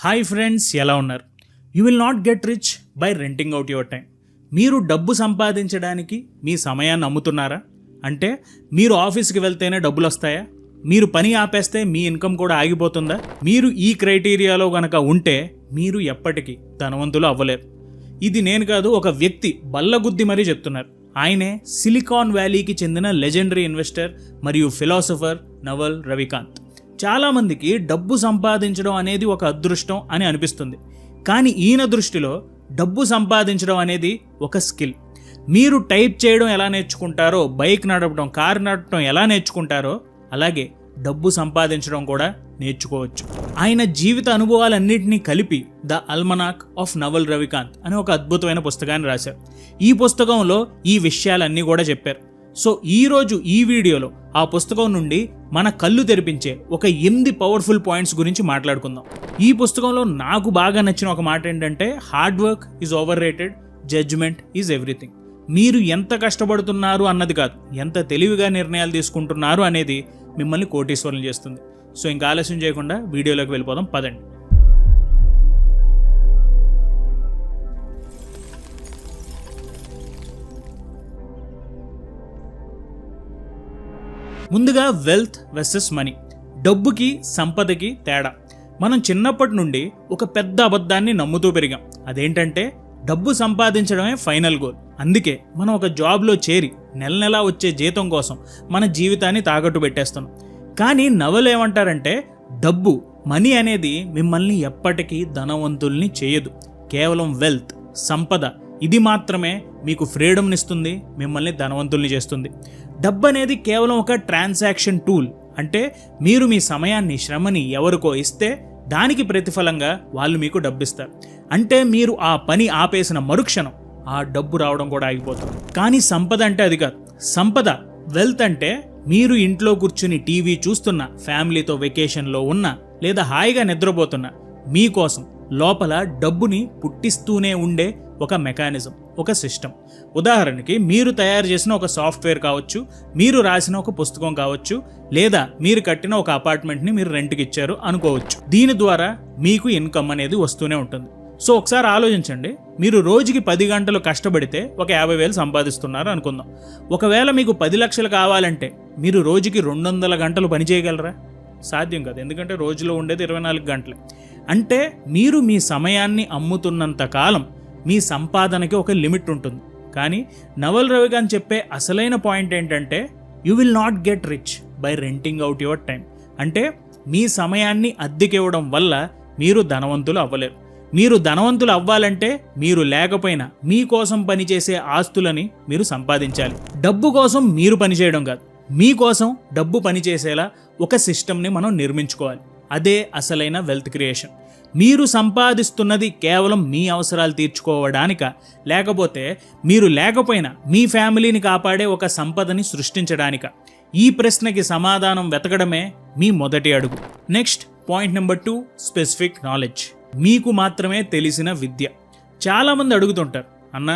Hi friends, ఎలా ఉన్నారు? You will not get rich by renting out your time. మీరు డబ్బు సంపాదించడానికి మీ సమయాన్ని అమ్ముతున్నారా? అంటే మీరు ఆఫీస్కి వెళ్తేనే డబ్బులు వస్తాయా? మీరు పని ఆపేస్తే మీ ఇన్కమ్ కూడా ఆగిపోతుందా? మీరు ఈ క్రైటీరియాలో గనక ఉంటే మీరు ఎప్పటికీ ధనవంతులు అవ్వలేరు. ఇది నేను కాదు, ఒక వ్యక్తి బల్లగుద్ది మరీ చెప్తున్నారు. ఆయనే సిలికాన్ వ్యాలీకి చెందిన లెజెండరీ ఇన్వెస్టర్ మరియు ఫిలాసఫర్ నవల్ రవికాంత్. చాలామందికి డబ్బు సంపాదించడం అనేది ఒక అదృష్టం అని అనిపిస్తుంది. కానీ ఈయన దృష్టిలో డబ్బు సంపాదించడం అనేది ఒక స్కిల్. మీరు టైప్ చేయడం ఎలా నేర్చుకుంటారో, బైక్ నడపడం, కారు నడపడం ఎలా నేర్చుకుంటారో, అలాగే డబ్బు సంపాదించడం కూడా నేర్చుకోవచ్చు. ఆయన జీవిత అనుభవాలన్నింటినీ కలిపి the almanack of Naval Ravikanth అనే ఒక అద్భుతమైన పుస్తకాన్ని రాశారు. ఈ పుస్తకంలో ఈ విషయాలన్నీ కూడా చెప్పారు. సో ఈరోజు ఈ వీడియోలో ఆ పుస్తకం నుండి మన కళ్ళు తెరిపించే ఒక 8 పవర్ఫుల్ పాయింట్స్ గురించి మాట్లాడుకుందాం. ఈ పుస్తకంలో నాకు బాగా నచ్చిన ఒక మాట ఏంటంటే, hard work is overrated, judgement is everything. మీరు ఎంత కష్టపడుతున్నారు అన్నది కాదు, ఎంత తెలివిగా నిర్ణయాలు తీసుకుంటున్నారు అనేది మిమ్మల్ని కోటీశ్వరులు చేస్తుంది. సో ఇంకా ఆలస్యం చేయకుండా వీడియోలోకి వెళ్ళిపోదాం, పదండి. ముందుగా వెల్త్ వర్సెస్ మనీ, డబ్బుకి సంపదకి తేడా. మనం చిన్నప్పటి నుండి ఒక పెద్ద అబద్ధాన్ని నమ్ముతూ పెరిగాం. అదేంటంటే డబ్బు సంపాదించడమే ఫైనల్ గోల్. అందుకే మనం ఒక జాబ్లో చేరి నెల నెలా వచ్చే జీతం కోసం మన జీవితాన్ని తాకట్టు పెట్టేస్తున్నాం. కానీ నవలు ఏమంటారంటే, డబ్బు, మనీ అనేది మిమ్మల్ని ఎప్పటికీ ధనవంతుల్ని చేయదు. కేవలం వెల్త్, సంపద, ఇది మాత్రమే మీకు ఫ్రీడమ్ని ఇస్తుంది, మిమ్మల్ని ధనవంతుల్ని చేస్తుంది. డబ్బు అనేది కేవలం ఒక ట్రాన్సాక్షన్ టూల్. అంటే మీరు మీ సమయాన్ని, శ్రమని ఎవరికో ఇస్తే దానికి ప్రతిఫలంగా వాళ్ళు మీకు డబ్బిస్తారు. అంటే మీరు ఆ పని ఆపేసిన మరుక్షణం ఆ డబ్బు రావడం కూడా ఆగిపోతుంది. కానీ సంపద అంటే అది కాదు. సంపద, వెల్త్ అంటే మీరు ఇంట్లో కూర్చుని టీవీ చూస్తున్న, ఫ్యామిలీతో వెకేషన్లో ఉన్న, లేదా హాయిగా నిద్రపోతున్న మీకోసం లోపల డబ్బుని పుట్టిస్తూనే ఉండే ఒక మెకానిజం, ఒక సిస్టమ్. ఉదాహరణకి మీరు తయారు చేసిన ఒక సాఫ్ట్వేర్ కావచ్చు, మీరు రాసిన ఒక పుస్తకం కావచ్చు, లేదా మీరు కట్టిన ఒక అపార్ట్మెంట్ని మీరు రెంట్కి ఇచ్చారు అనుకోవచ్చు. దీని ద్వారా మీకు ఇన్కమ్ అనేది వస్తూనే ఉంటుంది. సో ఒకసారి ఆలోచించండి, మీరు రోజుకి 10 గంటలు కష్టపడితే ఒక 50,000 సంపాదిస్తున్నారు అనుకుందాం. ఒకవేళ మీకు 10 లక్షలు కావాలంటే మీరు రోజుకి 200 గంటలు పని చేయగలరా? సాధ్యం కాదు, ఎందుకంటే రోజులో ఉండేది 24 గంటలే. అంటే మీరు మీ సమయాన్ని అమ్ముతున్నంత కాలం మీ సంపాదనకి ఒక లిమిట్ ఉంటుంది. కానీ నవల్ రవికాంత్ చెప్పే అసలైన పాయింట్ ఏంటంటే, you will not get rich by renting out your time. అంటే మీ సమయాన్ని అద్దెకివ్వడం వల్ల మీరు ధనవంతులు అవ్వలేరు. మీరు ధనవంతులు అవ్వాలంటే మీరు లేకపోయినా మీకోసం పనిచేసే ఆస్తులని మీరు సంపాదించాలి. డబ్బు కోసం మీరు పనిచేయడం కాదు, మీకోసం డబ్బు పనిచేసేలా ఒక సిస్టమ్ని మనం నిర్మించుకోవాలి. అదే అసలైన వెల్త్ క్రియేషన్. మీరు సంపాదిస్తున్నది కేవలం మీ అవసరాలు తీర్చుకోవడానిక, లేకపోతే మీరు లేకపోయినా మీ ఫ్యామిలీని కాపాడే ఒక సంపదని సృష్టించడానిక? ఈ ప్రశ్నకి సమాధానం వెతకడమే మీ మొదటి అడుగు. Next point number 2, specific knowledge. మీకు మాత్రమే తెలిసిన విద్య. చాలామంది అడుగుతుంటారు, అన్న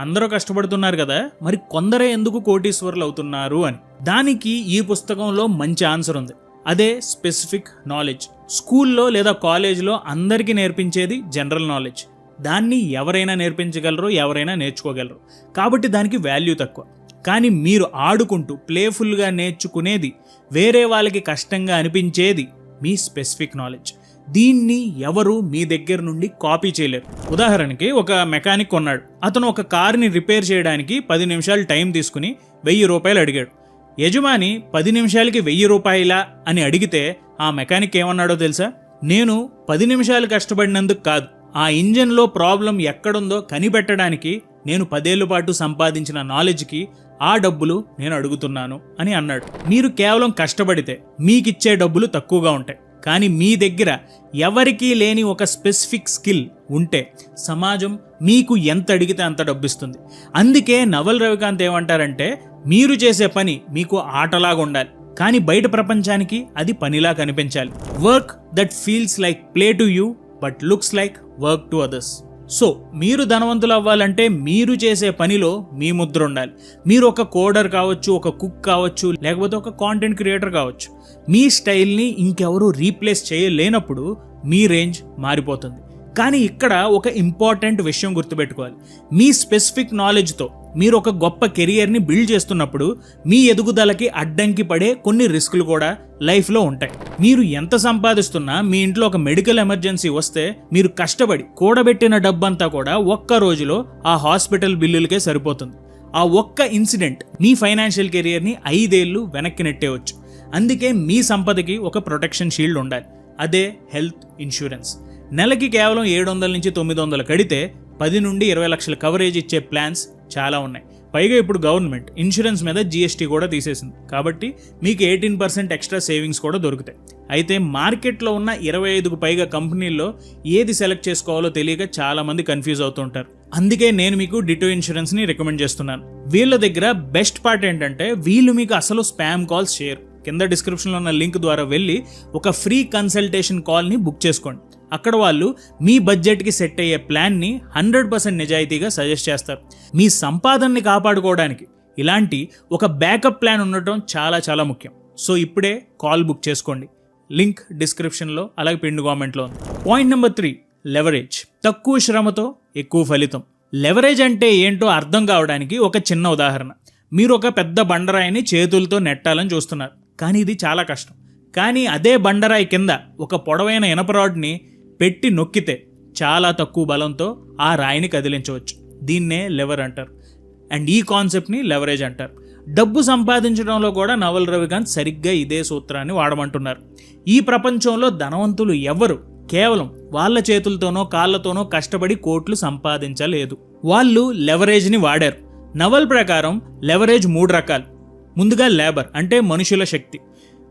అందరూ కష్టపడుతున్నారు కదా, మరి కొందరే ఎందుకు కోటీశ్వరులు అవుతున్నారు అని. దానికి ఈ పుస్తకంలో మంచి ఆన్సర్ ఉంది. అదే స్పెసిఫిక్ నాలెడ్జ్. స్కూల్లో లేదా కాలేజ్లో అందరికీ నేర్పించేది జనరల్ నాలెడ్జ్. దాన్ని ఎవరైనా నేర్పించగలరు, ఎవరైనా నేర్చుకోగలరు. కాబట్టి దానికి వాల్యూ తక్కువ. కానీ మీరు ఆడుకుంటూ ప్లేఫుల్గా నేర్చుకునేది, వేరే వాళ్ళకి కష్టంగా అనిపించేది మీ స్పెసిఫిక్ నాలెడ్జ్. దీన్ని ఎవరు మీ దగ్గర నుండి కాపీ చేయలేరు. ఉదాహరణకి ఒక మెకానిక్ ఉన్నాడు. అతను ఒక కార్ని రిపేర్ చేయడానికి 10 నిమిషాలు టైం తీసుకుని 1000 రూపాయలు అడిగాడు. యజమాని 10 నిమిషాలకి 1000 రూపాయలా అని అడిగితే ఆ మెకానిక్ ఏమన్నాడో తెలుసా? నేను 10 నిమిషాలు కష్టపడినందుకు కాదు, ఆ ఇంజన్లో ప్రాబ్లం ఎక్కడుందో కనిపెట్టడానికి నేను 10 ఏళ్ల పాటు సంపాదించిన నాలెడ్జ్కి ఆ డబ్బులు నేను అడుగుతున్నాను అని అన్నాడు. మీరు కేవలం కష్టపడితే మీకిచ్చే డబ్బులు తక్కువగా ఉంటాయి. కానీ మీ దగ్గర ఎవరికీ లేని ఒక స్పెసిఫిక్ స్కిల్ ఉంటే సమాజం మీకు ఎంత అడిగితే అంత డబ్బిస్తుంది. అందుకే నవల్ రవికాంత్ ఏమంటారంటే, మీరు చేసే పని మీకు ఆటలాగా ఉండాలి, కానీ బయట ప్రపంచానికి అది పనిలా కనిపించాలి. Work that feels like play to you but looks like work to others. So మీరు ధనవంతులు అవ్వాలంటే మీరు చేసే పనిలో మీ ముద్ర ఉండాలి. మీరు ఒక కోడర్ కావచ్చు, ఒక కుక్ కావచ్చు, లేకపోతే ఒక కాంటెంట్ క్రియేటర్ కావచ్చు. మీ స్టైల్ని ఇంకెవరూ రీప్లేస్ చేయలేనప్పుడు మీ రేంజ్ మారిపోతుంది. కానీ ఇక్కడ ఒక ఇంపార్టెంట్ విషయం గుర్తుపెట్టుకోవాలి. మీ స్పెసిఫిక్ నాలెడ్జ్తో మీరు ఒక గొప్ప కెరియర్ని బిల్డ్ చేస్తున్నప్పుడు మీ ఎదుగుదలకి అడ్డంకి పడే కొన్ని రిస్కులు కూడా లైఫ్లో ఉంటాయి. మీరు ఎంత సంపాదిస్తున్నా మీ ఇంట్లో ఒక మెడికల్ ఎమర్జెన్సీ వస్తే మీరు కష్టపడి కూడబెట్టిన డబ్బంతా కూడా ఒక్క రోజులో ఆ హాస్పిటల్ బిల్లులకే సరిపోతుంది. ఆ ఒక్క ఇన్సిడెంట్ మీ ఫైనాన్షియల్ కెరియర్ని 5 ఏళ్ళు వెనక్కి నెట్టేయవచ్చు. అందుకే మీ సంపదకి ఒక ప్రొటెక్షన్ షీల్డ్ ఉండాలి. అదే హెల్త్ ఇన్సూరెన్స్. నెలకి కేవలం 700 నుంచి 900 కడితే 10 నుండి 20 లక్షల కవరేజ్ ఇచ్చే ప్లాన్స్ చాలా ఉన్నాయి. పైగా ఇప్పుడు గవర్నమెంట్ ఇన్సూరెన్స్ మీద GST కూడా తీసేసింది. కాబట్టి మీకు 18% ఎక్స్ట్రా సేవింగ్స్ కూడా దొరుకుతాయి. అయితే మార్కెట్లో ఉన్న 25కు పైగా కంపెనీల్లో ఏది సెలెక్ట్ చేసుకోవాలో తెలియక చాలా మంది కన్ఫ్యూజ్ అవుతుంటారు. అందుకే నేను మీకు డిటో ఇన్సూరెన్స్ని రికమెండ్ చేస్తున్నాను. వీళ్ళ దగ్గర బెస్ట్ పార్ట్ ఏంటంటే వీళ్ళు మీకు అసలు స్పామ్ కాల్స్ చేయరు. కింద డిస్క్రిప్షన్లో ఉన్న లింక్ ద్వారా వెళ్ళి ఒక ఫ్రీ కన్సల్టేషన్ కాల్ని బుక్ చేసుకోండి. అక్కడ వాళ్ళు మీ బడ్జెట్కి సెట్ అయ్యే ప్లాన్ని 100% నిజాయితీగా సజెస్ట్ చేస్తారు. మీ సంపాదనని కాపాడుకోవడానికి ఇలాంటి ఒక బ్యాకప్ ప్లాన్ ఉండటం చాలా చాలా ముఖ్యం. సో ఇప్పుడే కాల్ బుక్ చేసుకోండి. లింక్ డిస్క్రిప్షన్లో అలాగే పిన్ కామెంట్లో ఉంది. Point number 3, leverage. తక్కువ శ్రమతో ఎక్కువ ఫలితం. లెవరేజ్ అంటే ఏంటో అర్థం కావడానికి ఒక చిన్న ఉదాహరణ. మీరు ఒక పెద్ద బండరాయిని చేతులతో నెట్టాలని చూస్తున్నారు, కానీ ఇది చాలా కష్టం. కానీ అదే బండరాయి కింద ఒక పొడవైన ఇనప రాడ్ని పెట్టి నొక్కితే చాలా తక్కువ బలంతో ఆ రాయిని కదిలించవచ్చు. దీన్నే లెవర్ అంటారు. అండ్ ఈ కాన్సెప్ట్ని లెవరేజ్ అంటారు. డబ్బు సంపాదించడంలో కూడా నవల్ రవికాంత్ సరిగ్గా ఇదే సూత్రాన్ని వాడమంటున్నారు. ఈ ప్రపంచంలో ధనవంతులు ఎవరు కేవలం వాళ్ళ చేతులతోనో కాళ్ళతోనో కష్టపడి కోట్లు సంపాదించలేదు. వాళ్ళు లెవరేజ్ని వాడారు. నవల్ ప్రకారం లెవరేజ్ 3 రకాలు. ముందుగా లేబర్ అంటే మనుషుల శక్తి.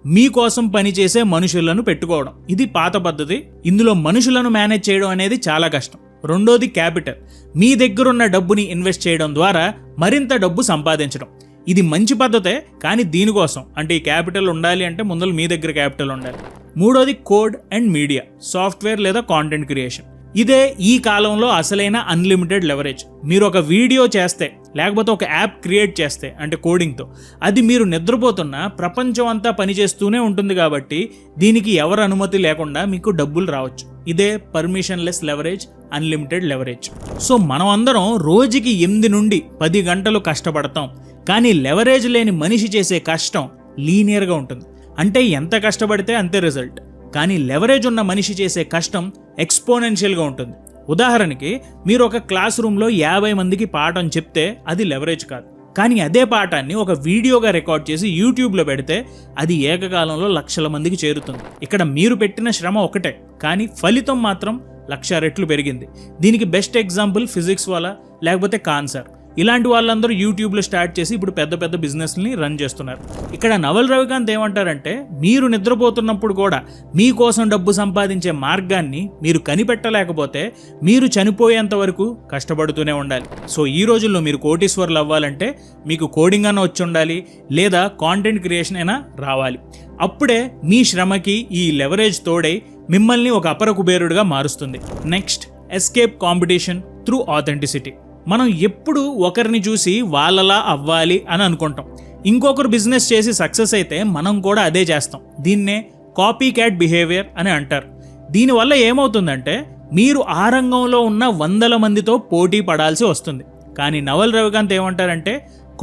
మీకోసం పనిచేసే మనుషులను పెట్టుకోవడం. ఇది పాత పద్ధతి. ఇందులో మనుషులను మేనేజ్ చేయడం అనేది చాలా కష్టం. రెండోది క్యాపిటల్. మీ దగ్గరున్న డబ్బుని ఇన్వెస్ట్ చేయడం ద్వారా మరింత డబ్బు సంపాదించడం. ఇది మంచి పద్ధతే, కానీ దీనికోసం అంటే ఈ క్యాపిటల్ ఉండాలి అంటే ముందర మీ దగ్గర క్యాపిటల్ ఉండాలి. మూడోది కోడ్ అండ్ మీడియా, సాఫ్ట్వేర్ లేదా కాంటెంట్ క్రియేషన్. ఇదే ఈ కాలంలో అసలైన అన్లిమిటెడ్ లెవరేజ్. మీరు ఒక వీడియో చేస్తే లేకపోతే ఒక యాప్ క్రియేట్ చేస్తే అంటే కోడింగ్తో, అది మీరు నిద్రపోతున్న ప్రపంచం అంతా పనిచేస్తూనే ఉంటుంది. కాబట్టి దీనికి ఎవరు అనుమతి లేకుండా మీకు డబ్బులు రావచ్చు. ఇదే పర్మిషన్లెస్ లెవరేజ్, అన్లిమిటెడ్ లెవరేజ్. సో మనం అందరం రోజుకి 8 నుండి 10 గంటలు కష్టపడతాం. కానీ లెవరేజ్ లేని మనిషి చేసే కష్టం లీనియర్గా ఉంటుంది. అంటే ఎంత కష్టపడితే అంతే రిజల్ట్. కానీ లెవరేజ్ ఉన్న మనిషి చేసే కష్టం ఎక్స్పోనెన్షియల్గా ఉంటుంది. ఉదాహరణకి మీరు ఒక క్లాస్ రూమ్లో 50 మందికి పాఠం చెప్తే అది లెవరేజ్ కాదు. కానీ అదే పాఠాన్ని ఒక వీడియోగా రికార్డ్ చేసి యూట్యూబ్లో పెడితే అది ఏకకాలంలో లక్షల మందికి చేరుతుంది. ఇక్కడ మీరు పెట్టిన శ్రమ ఒకటే, కానీ ఫలితం మాత్రం 1,00,000 రెట్లు పెరిగింది. దీనికి బెస్ట్ ఎగ్జాంపుల్ ఫిజిక్స్ వాళ్ళ లేకపోతే కాన్సర్. ఇలాంటి వాళ్ళందరూ యూట్యూబ్లో స్టార్ట్ చేసి ఇప్పుడు పెద్ద పెద్ద బిజినెస్ని రన్ చేస్తున్నారు. ఇక్కడ నవల్ రవికాంత్ ఏమంటారంటే మీరు నిద్రపోతున్నప్పుడు కూడా మీకోసం డబ్బు సంపాదించే మార్గాన్ని మీరు కనిపెట్టలేకపోతే మీరు చనిపోయేంత వరకు కష్టపడుతూనే ఉండాలి. సో ఈ రోజుల్లో మీరు కోటీశ్వర్లు అవ్వాలంటే మీకు కోడింగ్ అన్న వచ్చి ఉండాలి, లేదా కాంటెంట్ క్రియేషన్ అయినా రావాలి. అప్పుడే మీ శ్రమకి ఈ లెవరేజ్ తోడై మిమ్మల్ని ఒక అపర కుబేరుడిగా మారుస్తుంది. Next, escape competition through authenticity. మనం ఎప్పుడు ఒకరిని చూసి వాళ్ళలా అవ్వాలి అని అనుకుంటాం. ఇంకొకరు బిజినెస్ చేసి సక్సెస్ అయితే మనం కూడా అదే చేస్తాం. దీన్నే కాపీ క్యాట్ బిహేవియర్ అని అంటారు. దీనివల్ల ఏమవుతుందంటే మీరు ఆ రంగంలో ఉన్న 100 మందితో పోటీ పడాల్సి వస్తుంది. కానీ నవల్ రవికాంత్ ఏమంటారంటే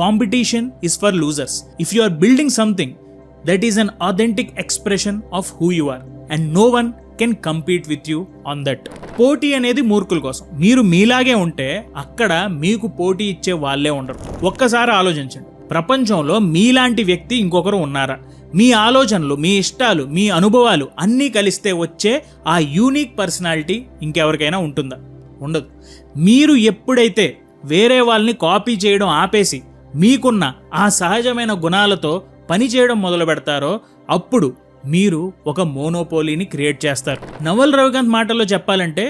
competition is for losers. If you are building something that is an authentic expression of who you are and no one can compete with you on that. పోటీ అనేది మూర్ఖుల కోసం. మీరు మీలాగే ఉంటే అక్కడ మీకు పోటీ ఇచ్చే వాళ్ళే ఉండరు. ఒక్కసారి ఆలోచించండి, ప్రపంచంలో మీలాంటి వ్యక్తి ఇంకొకరు ఉన్నారా? మీ ఆలోచనలు, మీ ఇష్టాలు, మీ అనుభవాలు అన్నీ కలిస్తే వచ్చే ఆ యూనిక్ పర్సనాలిటీ ఇంకెవరికైనా ఉంటుందా? ఉండదు. మీరు ఎప్పుడైతే వేరే వాళ్ళని కాపీ చేయడం ఆపేసి మీకున్న ఆ సహజమైన గుణాలతో పని చేయడం మొదలు పెడతారో అప్పుడు మీరు ఒక మోనోపోలీని క్రియేట్ చేస్తారు. నవల్ రవికాంత్ మాటల్లో చెప్పాలంటే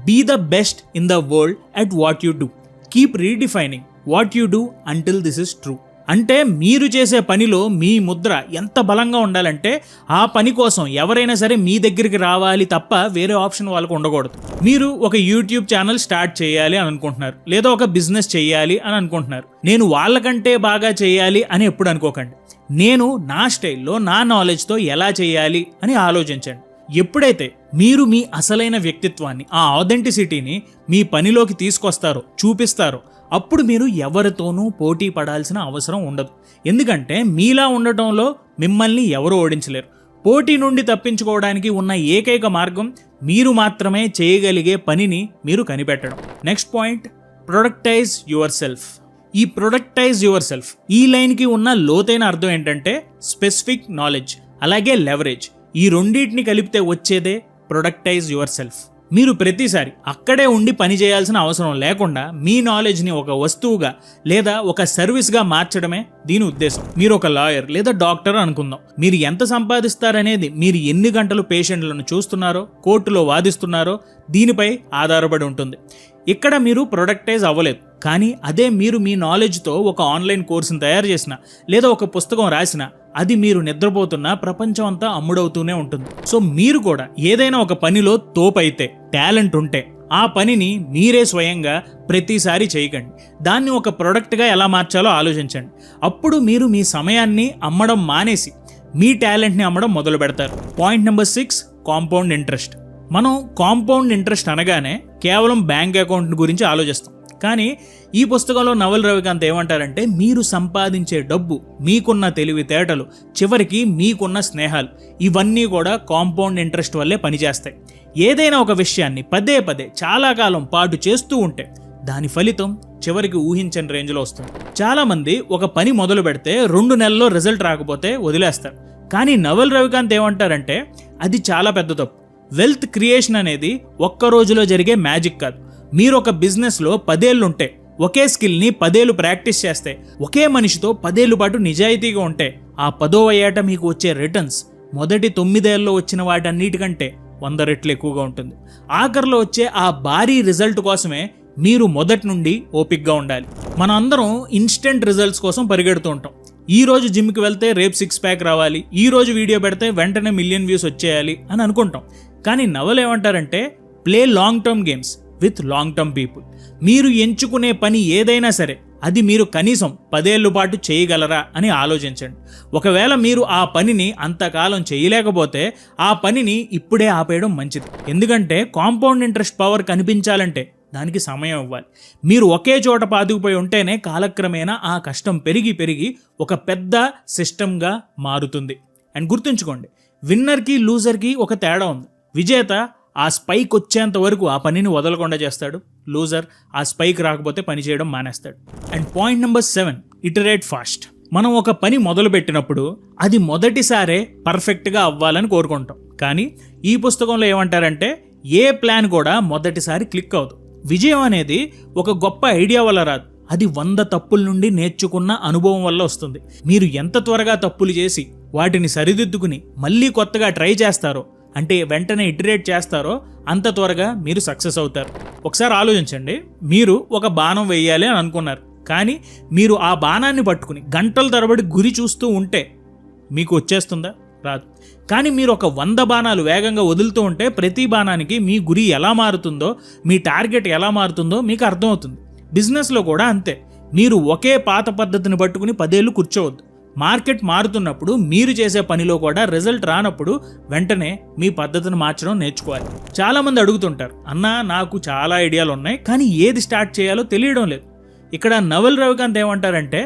be the best in the world at what you do. Keep redefining what you do until this is true. అంటే మీరు చేసే పనిలో మీ ముద్ర ఎంత బలంగా ఉండాలంటే ఆ పని కోసం ఎవరైనా సరే మీ దగ్గరికి రావాలి తప్ప వేరే ఆప్షన్ వాళ్ళకు ఉండకూడదు. మీరు ఒక యూట్యూబ్ ఛానల్ స్టార్ట్ చేయాలి అని అనుకుంటున్నారు, లేదా ఒక బిజినెస్ చేయాలి అని అనుకుంటున్నారు. నేను వాళ్ళకంటే బాగా చేయాలి అని ఎప్పుడు అనుకోకండి. నేను నా స్టైల్లో నా నాలెడ్జ్తో ఎలా చేయాలి అని ఆలోచించండి. ఎప్పుడైతే మీరు మీ అసలైన వ్యక్తిత్వాన్ని, ఆ ఆథెంటిసిటీని మీ పనిలోకి తీసుకొస్తారో, చూపిస్తారో, అప్పుడు మీరు ఎవరితోనూ పోటీ పడాల్సిన అవసరం ఉండదు. ఎందుకంటే మీలా ఉండటంలో మిమ్మల్ని ఎవరు ఓడించలేరు. పోటీ నుండి తప్పించుకోవడానికి ఉన్న ఏకైక మార్గం మీరు మాత్రమే చేయగలిగే పనిని మీరు కనిపెట్టడం. Next point, productize yourself. ఈ ప్రొడక్టైజ్ యువర్ సెల్ఫ్ ఈ లైన్కి ఉన్న లోతైన అర్థం ఏంటంటే స్పెసిఫిక్ నాలెడ్జ్ అలాగే లెవరేజ్. ఈ రెండింటిని కలిపితే వచ్చేదే ప్రొడక్టైజ్ యువర్ సెల్ఫ్. మీరు ప్రతిసారి అక్కడే ఉండి పని చేయాల్సిన అవసరం లేకుండా మీ నాలెడ్జ్ని ఒక వస్తువుగా లేదా ఒక సర్వీస్గా మార్చడమే దీని ఉద్దేశం. మీరు ఒక లాయర్ లేదా డాక్టర్ అనుకుందాం. మీరు ఎంత సంపాదిస్తారనేది మీరు ఎన్ని గంటలు పేషెంట్లను చూస్తున్నారో, కోర్టులో వాదిస్తున్నారో దీనిపై ఆధారపడి ఉంటుంది. ఇక్కడ మీరు ప్రొడక్టైజ్ అవ్వలేదు. కానీ అదే మీరు మీ నాలెడ్జ్తో ఒక ఆన్లైన్ కోర్సును తయారు చేసిన లేదా ఒక పుస్తకం రాసిన, అది మీరు నిద్రపోతున్న ప్రపంచం అంతా అమ్ముడవుతూనే ఉంటుంది. సో మీరు కూడా ఏదైనా ఒక పనిలో తోపైతే, టాలెంట్ ఉంటే ఆ పనిని మీరే స్వయంగా ప్రతిసారి చేయకండి. దాన్ని ఒక ప్రొడక్ట్గా ఎలా మార్చాలో ఆలోచించండి. అప్పుడు మీరు మీ సమయాన్ని అమ్మడం మానేసి మీ టాలెంట్ని అమ్మడం మొదలు పెడతారు. Point number 6, compound interest. మనం కాంపౌండ్ ఇంట్రెస్ట్ అనగానే కేవలం బ్యాంక్ అకౌంట్ గురించి ఆలోచిస్తాం. కానీ ఈ పుస్తకంలో నవల్ రవికాంత్ ఏమంటారంటే, మీరు సంపాదించే డబ్బు, మీకున్న తెలివితేటలు, చివరికి మీకున్న స్నేహాలు, ఇవన్నీ కూడా కాంపౌండ్ ఇంట్రెస్ట్ వల్లే పనిచేస్తాయి. ఏదైనా ఒక విషయాన్ని పదే పదే చాలా కాలం పాటు చేస్తూ ఉంటే దాని ఫలితం చివరికి ఊహించని రేంజ్లో వస్తుంది. చాలామంది ఒక పని మొదలు పెడితే 2 నెలల్లో రిజల్ట్ రాకపోతే వదిలేస్తారు. కానీ నవల్ రవికాంత్ ఏమంటారంటే, అది చాలా పెద్ద తప్పు. వెల్త్ క్రియేషన్ అనేది ఒక్క రోజులో జరిగే మ్యాజిక్ కాదు. మీరు ఒక బిజినెస్లో 10 ఏళ్ళు ఉంటే, ఒకే స్కిల్ని 10 ఏళ్ళు ప్రాక్టీస్ చేస్తే, ఒకే మనిషితో 10 ఏళ్ళ పాటు నిజాయితీగా ఉంటే, ఆ 10వ ఏట మీకు వచ్చే రిటర్న్స్ మొదటి 9 ఏళ్ళలో వచ్చిన వాటన్నిటికంటే 100 రెట్లు ఎక్కువగా ఉంటుంది. ఆఖరిలో వచ్చే ఆ భారీ రిజల్ట్ కోసమే మీరు మొదటి నుండి ఓపిక్గా ఉండాలి. మన అందరం ఇన్స్టెంట్ రిజల్ట్స్ కోసం పరిగెడుతూ ఉంటాం. ఈ రోజు జిమ్కి వెళ్తే రేపు 6 ప్యాక్ రావాలి, ఈ రోజు వీడియో పెడితే వెంటనే 1 మిలియన్ వ్యూస్ వచ్చేయాలి అని అనుకుంటాం. కానీ నవల్ ఏమంటారంటే, play long term games with long term people. మీరు ఎంచుకునే పని ఏదైనా సరే అది మీరు కనీసం 10 ఏళ్ళ పాటు చేయగలరా అని ఆలోచించండి. ఒకవేళ మీరు ఆ పనిని అంతకాలం చేయలేకపోతే ఆ పనిని ఇప్పుడే ఆపేయడం మంచిది. ఎందుకంటే కాంపౌండ్ ఇంట్రెస్ట్ పవర్ కనిపించాలంటే దానికి సమయం ఇవ్వాలి. మీరు ఒకే చోట పాతుకుపోయి ఉంటేనే కాలక్రమేణా ఆ కష్టం పెరిగి పెరిగి ఒక పెద్ద సిస్టమ్గా మారుతుంది. అండ్ గుర్తుంచుకోండి, విన్నర్కి లూజర్కి ఒక తేడా ఉంది. విజేత ఆ స్పైక్ వచ్చేంత వరకు ఆ పనిని వదలకుండా చేస్తాడు. లూజర్ ఆ స్పైక్ రాకపోతే పని చేయడం మానేస్తాడు. And point number 7, iterate fast. మనం ఒక పని మొదలు పెట్టినప్పుడు అది మొదటిసారే పర్ఫెక్ట్గా అవ్వాలని కోరుకుంటాం. కానీ ఈ పుస్తకంలో ఏమంటారంటే, ఏ ప్లాన్ కూడా మొదటిసారి క్లిక్ అవ్వదు. విజయం అనేది ఒక గొప్ప ఐడియా వల్ల రాదు, అది 100 తప్పుల నుండి నేర్చుకున్న అనుభవం వల్ల వస్తుంది. మీరు ఎంత త్వరగా తప్పులు చేసి వాటిని సరిదిద్దుకుని మళ్ళీ కొత్తగా ట్రై చేస్తారో, అంటే వెంటనే ఇటరేట్ చేస్తారో, అంత త్వరగా మీరు సక్సెస్ అవుతారు. ఒకసారి ఆలోచించండి, మీరు ఒక బాణం వేయాలి అని అనుకున్నారు. కానీ మీరు ఆ బాణాన్ని పట్టుకుని గంటల తరబడి గురి చూస్తూ ఉంటే మీకు వచ్చేస్తుందా? రాదు. కానీ మీరు ఒక 100 బాణాలు వేగంగా వదులుతూ ఉంటే ప్రతి బాణానికి మీ గురి ఎలా మారుతుందో, మీ టార్గెట్ ఎలా మారుతుందో మీకు అర్థమవుతుంది. బిజినెస్లో కూడా అంతే. మీరు ఒకే పాత పద్ధతిని పట్టుకుని 10 ఏళ్ళు కూర్చోవద్దు. మార్కెట్ మారుతున్నప్పుడు, మీరు చేసే పనిలో కూడా రిజల్ట్ రానప్పుడు వెంటనే మీ పద్ధతిని మార్చడం నేర్చుకోవాలి. చాలామంది అడుగుతుంటారు, అన్నా నాకు చాలా ఐడియాలు ఉన్నాయి కానీ ఏది స్టార్ట్ చేయాలో తెలియడం లేదు. ఇక్కడ నవల్ రవికాంత్ ఏమంటారంటే,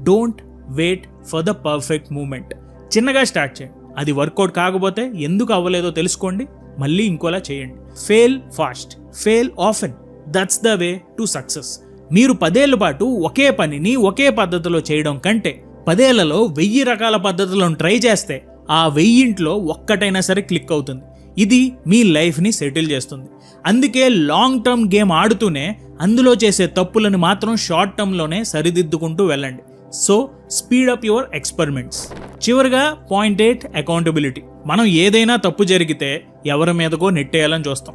don't wait for the perfect moment. చిన్నగా స్టార్ట్ చేయండి. అది వర్కౌట్ కాకపోతే ఎందుకు అవ్వలేదో తెలుసుకోండి, మళ్ళీ ఇంకోలా చేయండి. Fail fast, fail often, that's the way to success. మీరు 10 ఏళ్ల పాటు ఒకే పనిని ఒకే పద్ధతిలో చేయడం కంటే 10 ఏళ్లలో 1000 రకాల పద్ధతులను ట్రై చేస్తే ఆ 1000లో ఒక్కటైనా సరే క్లిక్ అవుతుంది. ఇది మీ లైఫ్ని సెటిల్ చేస్తుంది. అందుకే లాంగ్ టర్మ్ గేమ్ ఆడుతూనే అందులో చేసే తప్పులను మాత్రం షార్ట్ టర్మ్లోనే సరిదిద్దుకుంటూ వెళ్ళండి. So speed up your experiments. చివరిగా పాయింట్ 8, అకౌంటబిలిటీ. మనం ఏదైనా తప్పు జరిగితే ఎవరి మీదకో నెట్టేయాలని చూస్తాం.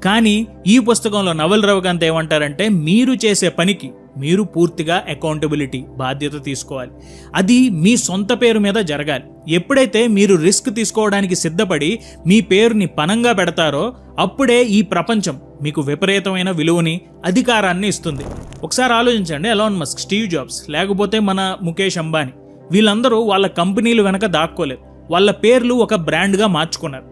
కానీ ఈ పుస్తకంలో నవల్ రవికాంత్ ఏమంటారంటే, మీరు చేసే పనికి మీరు పూర్తిగా అకౌంటబిలిటీ, బాధ్యత తీసుకోవాలి. అది మీ సొంత పేరు మీద జరగాలి. ఎప్పుడైతే మీరు రిస్క్ తీసుకోవడానికి సిద్ధపడి మీ పేరుని పణంగా పెడతారో అప్పుడే ఈ ప్రపంచం మీకు విపరీతమైన విలువని, అధికారాన్ని ఇస్తుంది. ఒకసారి ఆలోచించండి, ఎలాన్ మస్క్, స్టీవ్ జాబ్స్, లేకపోతే మన ముఖేష్ అంబానీ, వీళ్ళందరూ వాళ్ళ కంపెనీలు వెనక దాక్కోలేదు. వాళ్ళ పేర్లు ఒక బ్రాండ్గా మార్చుకున్నారు.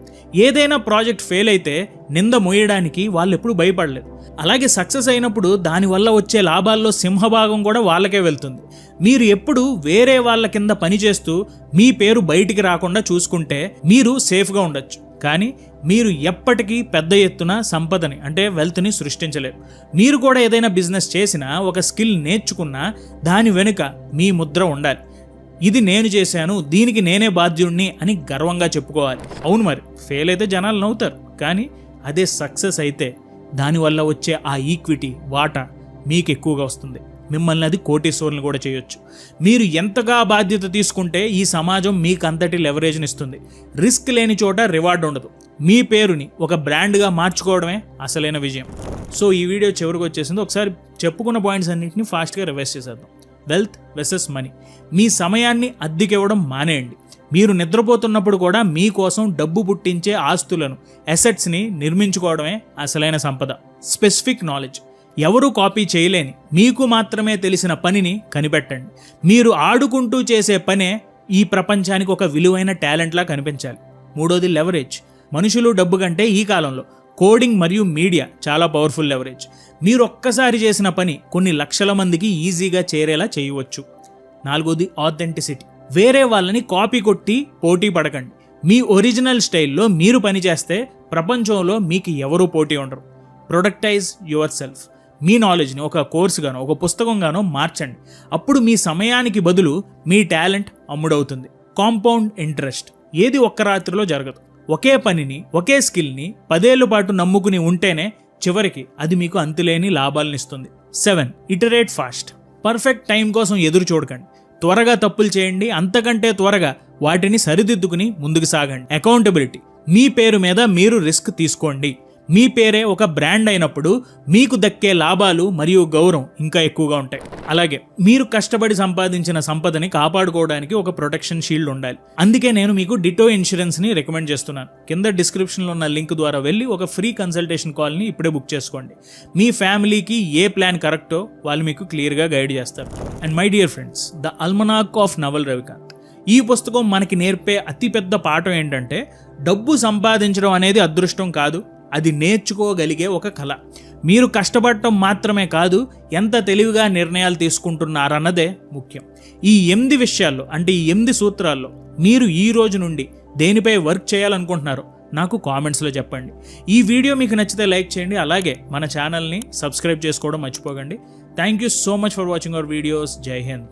ఏదైనా ప్రాజెక్ట్ ఫెయిల్ అయితే నింద మోయడానికి వాళ్ళు ఎప్పుడు భయపడలేదు. అలాగే సక్సెస్ అయినప్పుడు దానివల్ల వచ్చే లాభాల్లో సింహభాగం కూడా వాళ్ళకే వెళ్తుంది. మీరు ఎప్పుడు వేరే వాళ్ళ కింద పనిచేస్తూ మీ పేరు బయటికి రాకుండా చూసుకుంటే మీరు సేఫ్గా ఉండొచ్చు. కానీ మీరు ఎప్పటికీ పెద్ద ఎత్తున సంపదని అంటే వెల్త్ని సృష్టించలేరు. మీరు కూడా ఏదైనా బిజినెస్ చేసినా, ఒక స్కిల్ నేర్చుకున్నా దాని వెనుక మీ ముద్ర ఉండాలి. ఇది నేను చేశాను, దీనికి నేనే బాధ్యుణ్ణి అని గర్వంగా చెప్పుకోవాలి. అవును, మరి ఫెయిల్ అయితే జనాలు నవ్వుతారు, కానీ అదే సక్సెస్ అయితే దానివల్ల వచ్చే ఆ ఈక్విటీ వాటా మీకు ఎక్కువగా వస్తుంది. మిమ్మల్ని అది కోటీశ్వరులను కూడా చేయొచ్చు. మీరు ఎంతగా బాధ్యత తీసుకుంటే ఈ సమాజం మీకు అంతటి లెవరేజ్ని ఇస్తుంది. రిస్క్ లేని చోట రివార్డ్ ఉండదు. మీ పేరుని ఒక బ్రాండ్గా మార్చుకోవడమే అసలైన విజయం. సో ఈ వీడియో చివరికి వచ్చేసింది. ఒకసారి చెప్పుకున్న పాయింట్స్ అన్నింటినీ ఫాస్ట్గా రివైజ్ చేసేద్దాం. Wealth వెసెస్ money. మీ సమయాన్ని అద్దెకివ్వడం మానేయండి. మీరు నిద్రపోతున్నప్పుడు కూడా మీకోసం డబ్బు పుట్టించే ఆస్తులను, అసెట్స్ని నిర్మించుకోవడమే అసలైన సంపద. Specific knowledge. ఎవరూ కాపీ చేయలేని, మీకు మాత్రమే తెలిసిన పనిని కనిపెట్టండి. మీరు ఆడుకుంటూ చేసే పనే ఈ ప్రపంచానికి ఒక విలువైన టాలెంట్లా కనిపించాలి. మూడోది లెవరేజ్. మనుషులు డబ్బు కంటే ఈ కాలంలో కోడింగ్ మరియు మీడియా చాలా పవర్ఫుల్ లెవరేజ్. మీరు ఒక్కసారి చేసిన పని కొన్ని లక్షల మందికి ఈజీగా చేరేలా చేయవచ్చు. నాలుగోది ఆథెంటిసిటీ. వేరే వాళ్ళని కాపీ కొట్టి పోటీ పడకండి. మీ ఒరిజినల్ స్టైల్లో మీరు పనిచేస్తే ప్రపంచంలో మీకు ఎవరూ పోటీ ఉండరు. ప్రొడక్టైజ్ యువర్ సెల్ఫ్. మీ నాలెడ్జ్ని ఒక కోర్సుగానో, ఒక పుస్తకంగానో మార్చండి. అప్పుడు మీ సమయానికి బదులు మీ టాలెంట్ అమ్ముడవుతుంది. Compound interest. ఏది ఒక్క రాత్రిలో జరగదు. ఒకే పనిని, ఒకే స్కిల్ని 10 ఏళ్ల పాటు నమ్ముకుని ఉంటేనే చివరికి అది మీకు అంతులేని లాభాలను ఇస్తుంది. 7. Iterate fast. పర్ఫెక్ట్ టైం కోసం ఎదురు చూడకండి. త్వరగా తప్పులు చేయండి, అంతకంటే త్వరగా వాటిని సరిదిద్దుకుని ముందుకు సాగండి. అకౌంటబిలిటీ. మీ పేరు మీద మీరు రిస్క్ తీసుకోండి. మీ పేరే ఒక బ్రాండ్ అయినప్పుడు మీకు దక్కే లాభాలు మరియు గౌరవం ఇంకా ఎక్కువగా ఉంటాయి. అలాగే మీరు కష్టపడి సంపాదించిన సంపదని కాపాడుకోవడానికి ఒక ప్రొటెక్షన్ షీల్డ్ ఉండాలి. అందుకే నేను మీకు డిటో ఇన్సూరెన్స్ని రికమెండ్ చేస్తున్నాను. కింద డిస్క్రిప్షన్లో ఉన్న లింక్ ద్వారా వెళ్ళి ఒక ఫ్రీ కన్సల్టేషన్ కాల్ని ఇప్పుడే బుక్ చేసుకోండి. మీ ఫ్యామిలీకి ఏ ప్లాన్ కరెక్టో వాళ్ళు మీకు క్లియర్గా గైడ్ చేస్తారు. And my dear friends, the almanack of Naval Ravikant. ఈ పుస్తకం మనకి నేర్పే అతిపెద్ద పాఠం ఏంటంటే, డబ్బు సంపాదించడం అనేది అదృష్టం కాదు, అది నేర్చుకోగలిగే ఒక కళ. మీరు కష్టపడటం మాత్రమే కాదు, ఎంత తెలివిగా నిర్ణయాలు తీసుకుంటున్నారన్నదే ముఖ్యం. ఈ 8 విషయాల్లో, అంటే ఈ 8 సూత్రాల్లో మీరు ఈ రోజు నుండి దేనిపై వర్క్ చేయాలనుకుంటున్నారో నాకు కామెంట్స్లో చెప్పండి. ఈ వీడియో మీకు నచ్చితే లైక్ చేయండి. అలాగే మన ఛానల్ని సబ్స్క్రైబ్ చేసుకోవడం మర్చిపోకండి. Thank you so much for watching our videos. జై హింద్.